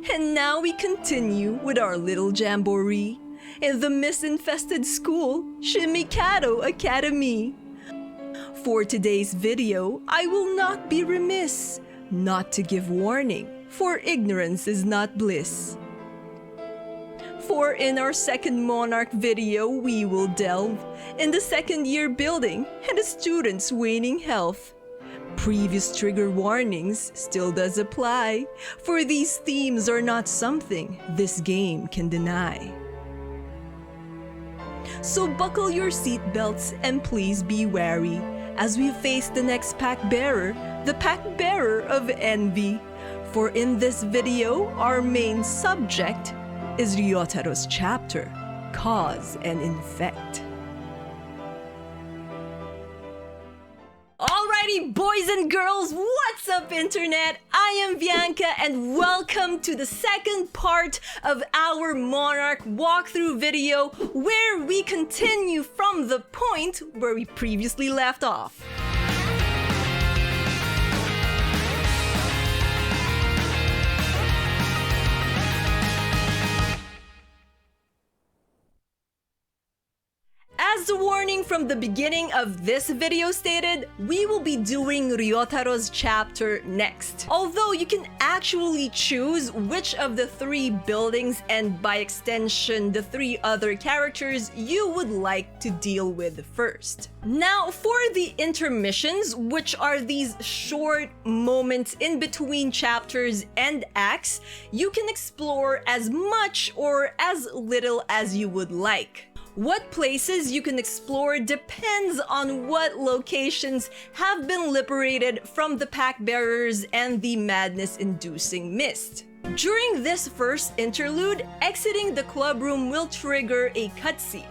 And now we continue with our little jamboree in the misinfested school, Shimikado Academy. For today's video, I will not be remiss not to give warning, for ignorance is not bliss. For in our second Monark video, we will delve in the second year building and the students' waning health. Previous trigger warnings still does apply, for these themes are not something this game can deny. So buckle your seatbelts and please be wary as we face the next pack bearer, the pack bearer of envy. For in this video, our main subject is Ryotaro's chapter, Cause and Infect. Alrighty, boys and girls, what's up internet? I am Bianca and welcome to the second part of our Monarch walkthrough video where we continue from the point where we previously left off. As the warning from the beginning of this video stated, we will be doing Ryotaro's chapter next. Although you can actually choose which of the three buildings and by extension the three other characters you would like to deal with first. Now for the intermissions, which are these short moments in between chapters and acts, you can explore as much or as little as you would like. What places you can explore depends on what locations have been liberated from the pack bearers and the madness-inducing mist. During this first interlude, exiting the club room will trigger a cutscene.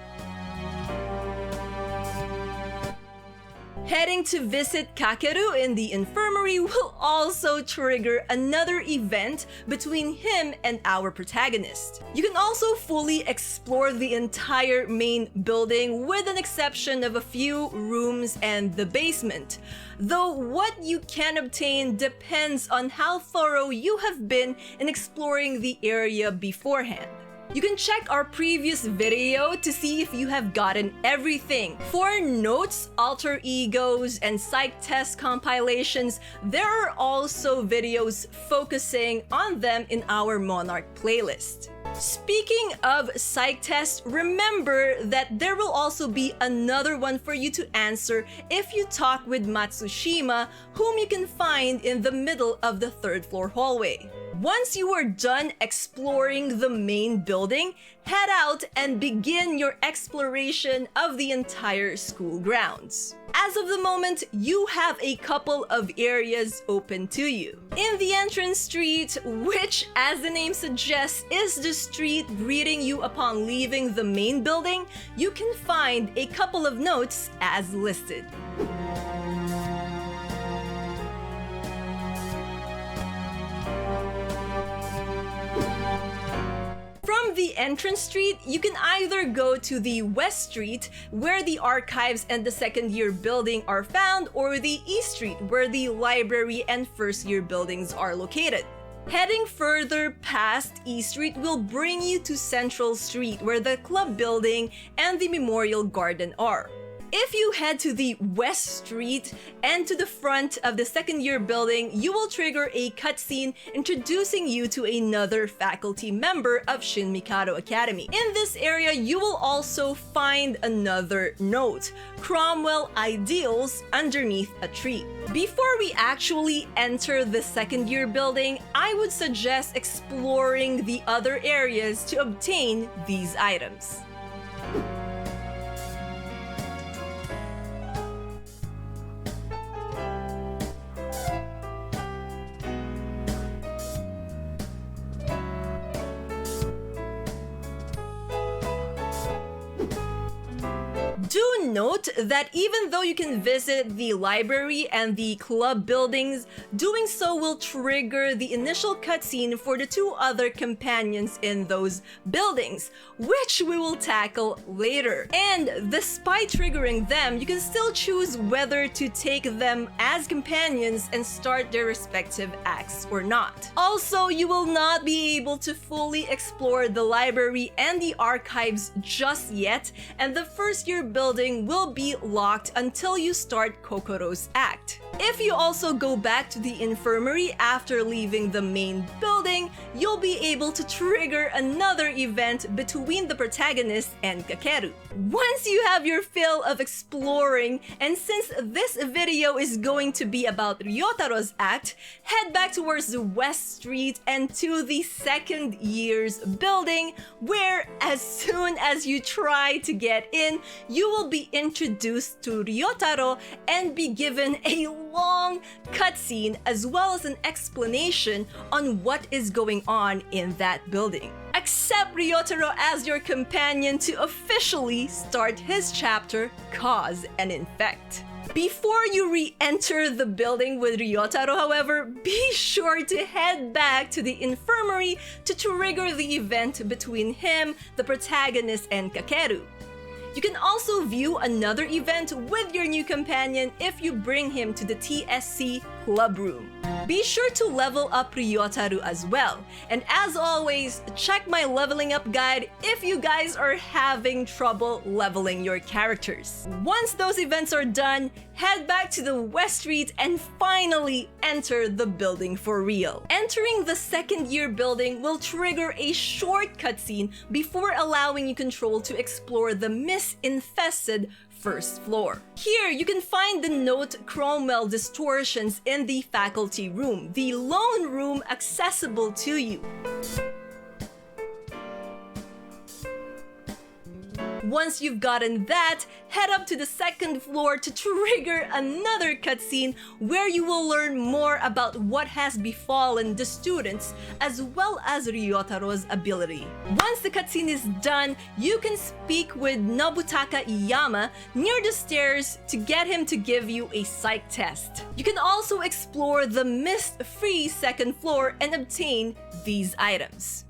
Heading to visit Kakeru in the infirmary will also trigger another event between him and our protagonist. You can also fully explore the entire main building with an exception of a few rooms and the basement, though what you can obtain depends on how thorough you have been in exploring the area beforehand. You can check our previous video to see if you have gotten everything. For notes, alter egos, and psych test compilations, there are also videos focusing on them in our Monarch playlist. Speaking of psych tests, remember that there will also be another one for you to answer if you talk with Matsushima, whom you can find in the middle of the third floor hallway. Once you are done exploring the main building, head out and begin your exploration of the entire school grounds. As of the moment, you have a couple of areas open to you. In the entrance street, which as the name suggests is the street greeting you upon leaving the main building, you can find a couple of notes as listed. From the entrance street, you can either go to the West Street, where the archives and the second year building are found, or the East Street, where the library and first year buildings are located. Heading further past East Street will bring you to Central Street, where the club building and the memorial garden are. If you head to the West Street and to the front of the second year building, you will trigger a cutscene introducing you to another faculty member of Shin Mikado Academy. In this area, you will also find another note, Cromwell Ideals, underneath a tree. Before we actually enter the second year building, I would suggest exploring the other areas to obtain these items. Do note that even though you can visit the library and the club buildings, doing so will trigger the initial cutscene for the two other companions in those buildings, which we will tackle later. And despite triggering them, you can still choose whether to take them as companions and start their respective acts or not. Also, you will not be able to fully explore the library and the archives just yet, and the first year building will be locked until you start Kokoro's act. If you also go back to the infirmary after leaving the main building, you'll be able to trigger another event between the protagonist and Kakeru. Once you have your fill of exploring, and since this video is going to be about Ryotaro's act, head back towards the West Street and to the second year's building, where as soon as you try to get in, you will be introduced to Ryotaro and be given a long cutscene as well as an explanation on what is going on in that building. Accept Ryotaro as your companion to officially start his chapter, Cause and Infect. Before you re-enter the building with Ryotaro, however, be sure to head back to the infirmary to trigger the event between him, the protagonist, and Kakeru. You can also view another event with your new companion if you bring him to the TSC Club Room. Be sure to level up Ryotaro as well. And as always, check my leveling up guide if you guys are having trouble leveling your characters. Once those events are done, head back to the West Street and finally enter the building for real. Entering the second year building will trigger a short cutscene before allowing you control to explore the mist-infested first floor. Here, you can find the note Cromwell distortions in the faculty room, the lone room accessible to you. Once you've gotten that, head up to the second floor to trigger another cutscene where you will learn more about what has befallen the students as well as Ryotaro's ability. Once the cutscene is done, you can speak with Nobutaka Iyama near the stairs to get him to give you a psych test. You can also explore the mist-free second floor and obtain these items.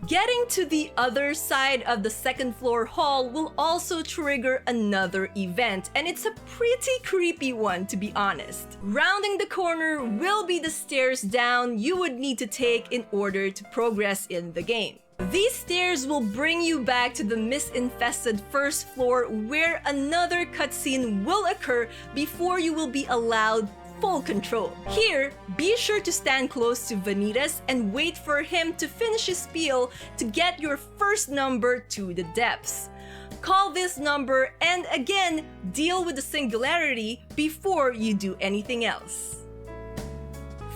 Getting to the other side of the second floor hall will also trigger another event, and it's a pretty creepy one, to be honest. Rounding the corner will be the stairs down you would need to take in order to progress in the game. These stairs will bring you back to the mist-infested first floor, where another cutscene will occur before you will be allowed full control. Here, be sure to stand close to Vanitas and wait for him to finish his spiel to get your first number to the depths. Call this number and again, deal with the singularity before you do anything else.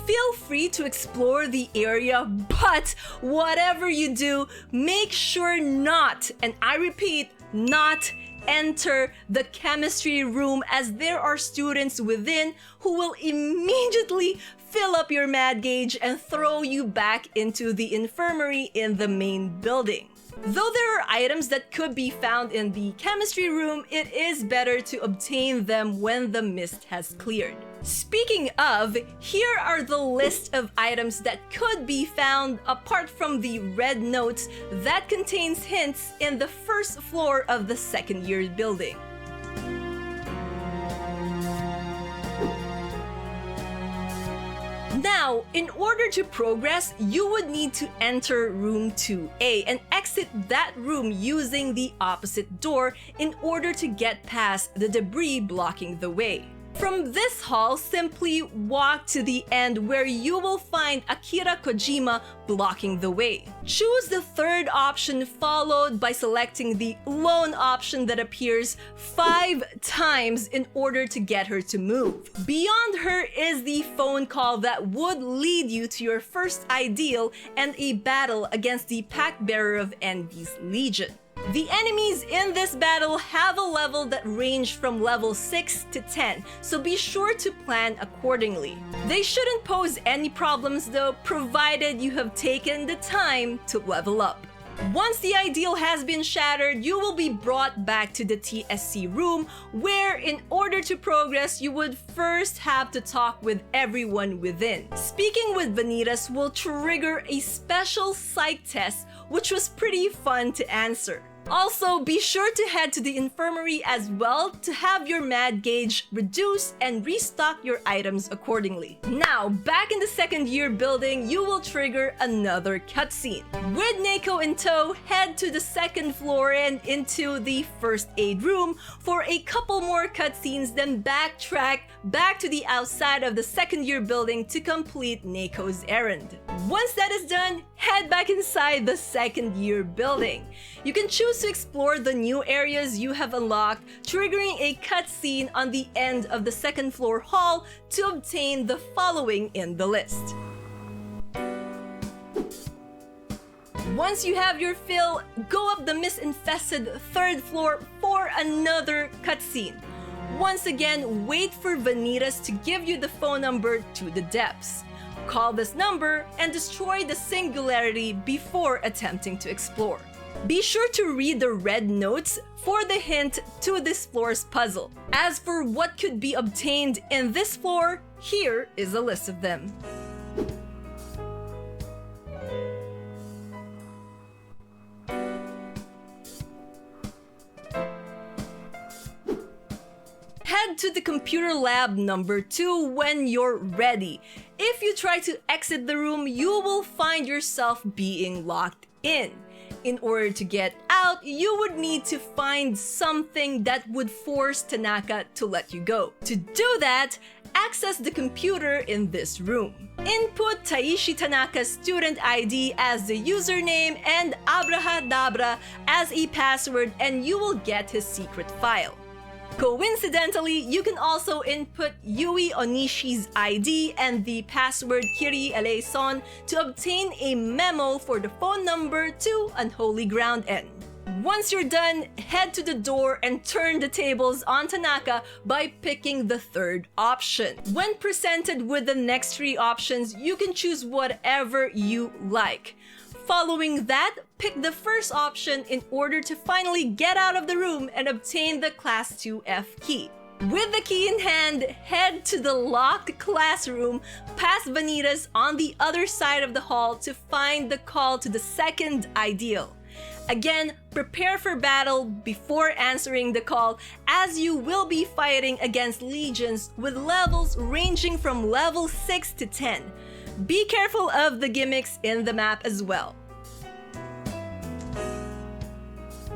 Feel free to explore the area, but whatever you do, make sure not, and I repeat, not enter the chemistry room, as there are students within who will immediately fill up your mad gauge and throw you back into the infirmary in the main building. Though there are items that could be found in the chemistry room, it is better to obtain them when the mist has cleared. Speaking of, here are the list of items that could be found apart from the red notes that contains hints in the first floor of the second year building. Now, in order to progress, you would need to enter room 2A and exit that room using the opposite door in order to get past the debris blocking the way. From this hall, simply walk to the end where you will find Akira Kojima blocking the way. Choose the third option followed by selecting the lone option that appears 5 times in order to get her to move. Beyond her is the phone call that would lead you to your first ideal and a battle against the pack bearer of Envy's Legion. The enemies in this battle have a level that range from level 6 to 10, so be sure to plan accordingly. They shouldn't pose any problems though, provided you have taken the time to level up. Once the ideal has been shattered, you will be brought back to the TSC room, where in order to progress, you would first have to talk with everyone within. Speaking with Vanitas will trigger a special psych test, which was pretty fun to answer. Also, be sure to head to the infirmary as well to have your MAD gauge reduced and restock your items accordingly. Now, back in the second year building, you will trigger another cutscene. With Neko in tow, head to the second floor and into the first aid room for a couple more cutscenes, then backtrack back to the outside of the second year building to complete Neko's errand. Once that is done, head back inside the second year building. You can choose to explore the new areas you have unlocked, triggering a cutscene on the end of the second floor hall to obtain the following in the list. Once you have your fill, go up the mist-infested third floor for another cutscene. Once again, wait for Vanitas to give you the phone number to the depths. Call this number and destroy the singularity before attempting to explore. Be sure to read the red notes for the hint to this floor's puzzle. As for what could be obtained in this floor, here is a list of them. Head to the computer lab number 2 when you're ready. If you try to exit the room, you will find yourself being locked in. In order to get out, you would need to find something that would force Tanaka to let you go. To do that, access the computer in this room. Input Taishi Tanaka's student ID as the username and Abrahadabra as a password, and you will get his secret file. Coincidentally, you can also input Yui Onishi's ID and the password Kiri Eleison to obtain a memo for the phone number to Unholy Ground N. Once you're done, head to the door and turn the tables on Tanaka by picking the third option. When presented with the next 3 options, you can choose whatever you like. Following that, pick the first option in order to finally get out of the room and obtain the Class 2F key. With the key in hand, head to the locked classroom past Vanitas on the other side of the hall to find the call to the second ideal. Again, prepare for battle before answering the call, as you will be fighting against legions with levels ranging from level 6 to 10. Be careful of the gimmicks in the map as well.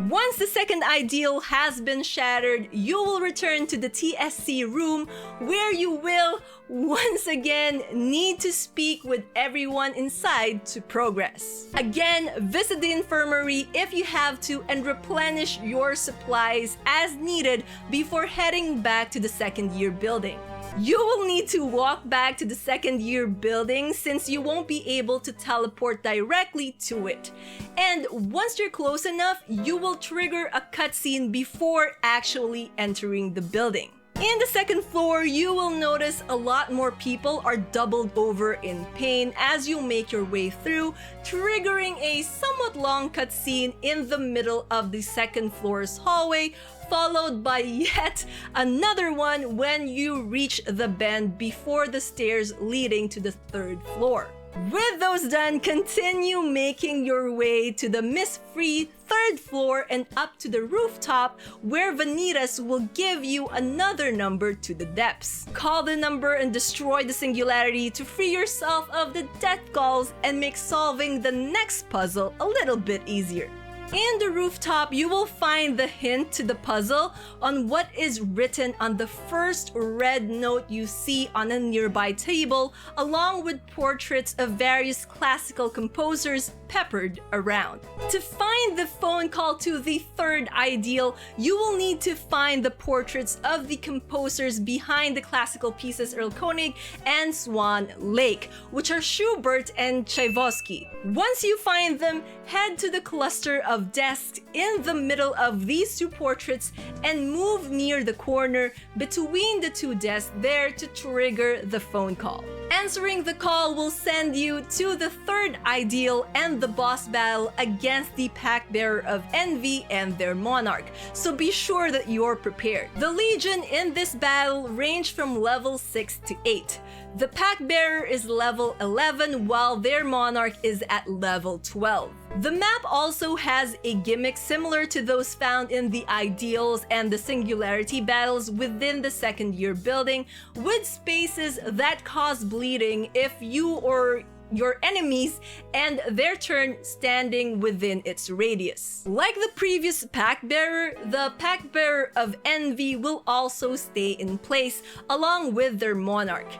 Once the second ideal has been shattered, you will return to the TSC room, where you will, once again, need to speak with everyone inside to progress. Again, visit the infirmary if you have to and replenish your supplies as needed before heading back to the second year building. You will need to walk back to the second year building since you won't be able to teleport directly to it. And once you're close enough, you will trigger a cutscene before actually entering the building. In the second floor, you will notice a lot more people are doubled over in pain as you make your way through, triggering a somewhat long cutscene in the middle of the second floor's hallway, followed by yet another one when you reach the bend before the stairs leading to the third floor. With those done, continue making your way to the mist-free third floor and up to the rooftop, where Vanitas will give you another number to the depths. Call the number and destroy the singularity to free yourself of the death calls and make solving the next puzzle a little bit easier. In the rooftop, you will find the hint to the puzzle on what is written on the first red note you see on a nearby table, along with portraits of various classical composers peppered around. To find the phone call to the third ideal, you will need to find the portraits of the composers behind the classical pieces Erlkönig and Swan Lake, which are Schubert and Tchaikovsky. Once you find them, head to the cluster of of desks in the middle of these two portraits and move near the corner between the two desks there to trigger the phone call. Answering the call will send you to the third ideal and the boss battle against the Pack-Bearer of Envy and their Monarch, so be sure that you're prepared. The Legion in this battle range from level 6 to 8. The Pack-Bearer is level 11 while their Monarch is at level 12. The map also has a gimmick similar to those found in the Ideals and the Singularity battles within the second year building, with spaces that cause bleeding if you or your enemies and their turn standing within its radius. Like the previous Pack-Bearer, the Pack-Bearer of Envy will also stay in place along with their Monarch.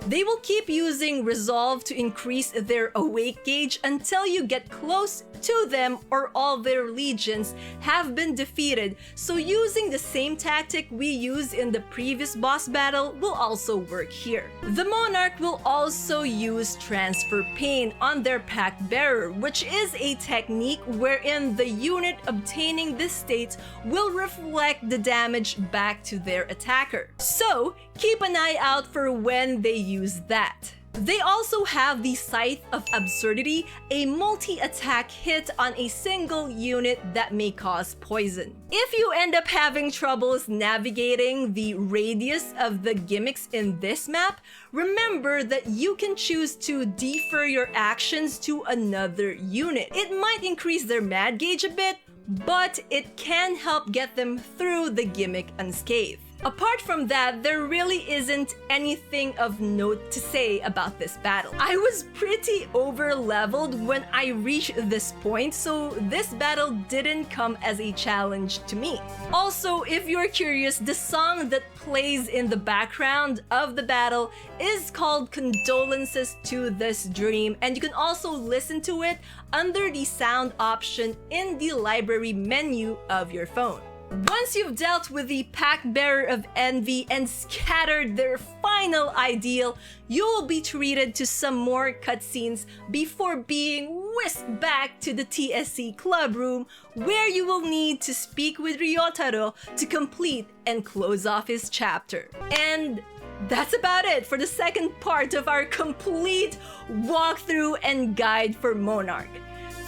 They will keep using Resolve to increase their awake gauge until you get close to them or all their legions have been defeated, so using the same tactic we used in the previous boss battle will also work here. The Monarch will also use Transfer Pain on their Pack-Bearer, which is a technique wherein the unit obtaining this state will reflect the damage back to their attacker. So keep an eye out for when they use that. They also have the Scythe of Absurdity, a multi-attack hit on a single unit that may cause poison. If you end up having troubles navigating the radius of the gimmicks in this map, remember that you can choose to defer your actions to another unit. It might increase their mad gauge a bit, but it can help get them through the gimmick unscathed. Apart from that, there really isn't anything of note to say about this battle. I was pretty over-leveled when I reached this point, so this battle didn't come as a challenge to me. Also, if you're curious, the song that plays in the background of the battle is called Condolences to This Dream, and you can also listen to it under the sound option in the library menu of your phone. Once you've dealt with the Pack-Bearer of Envy and scattered their final ideal, you'll be treated to some more cutscenes before being whisked back to the TSC club room, where you will need to speak with Ryotaro to complete and close off his chapter. And that's about it for the second part of our complete walkthrough and guide for Monarch.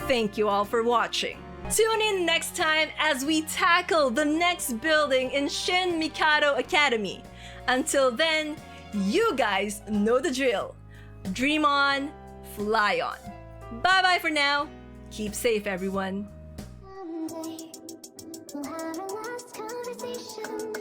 Thank you all for watching. Tune in next time as we tackle the next building in Shin Mikado Academy. Until then, you guys know the drill. Dream on, fly on. Bye bye for now. Keep safe, everyone. One day, we'll have a last conversation.